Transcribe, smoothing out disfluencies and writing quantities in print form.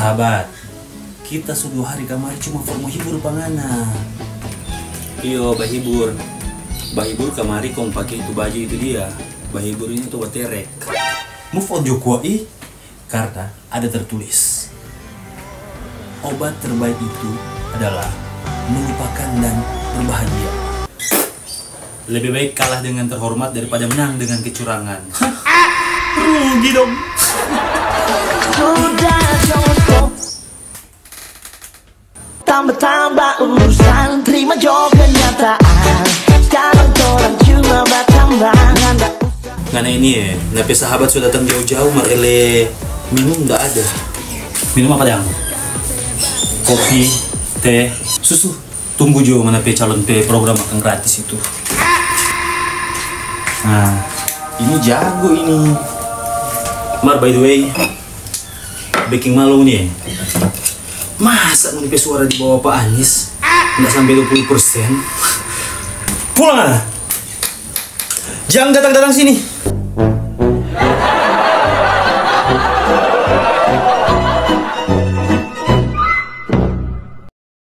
sahabat, kita sudah hari kamari cuma mau hibur pangana. Iyo, bahibur kamari kong pakai itu baju itu dia. Bahibur ini tuh buat terek. Move on Jokowi, karena ada tertulis. Obat terbaik itu adalah melupakan dan berbahagia. Lebih baik kalah dengan terhormat daripada menang dengan kecurangan. Rugi dong. Sudah cukup, tambah-tambah urusan, terima juga kenyataan. Sekarang orang cuma bertambah. Karena ini ya, napi sahabat sudah datang jauh-jauh, marele minum nggak ada. Minum apa dong? Kopi, teh, susu. Tunggu juga mana calon program makan gratis itu. Nah, ini jago ini. Mar, by the way, baking malu nih. Masa nih suara di bawah Pak Anies nggak sampai 20%? Pulang ah! Jangan datang-datang sini.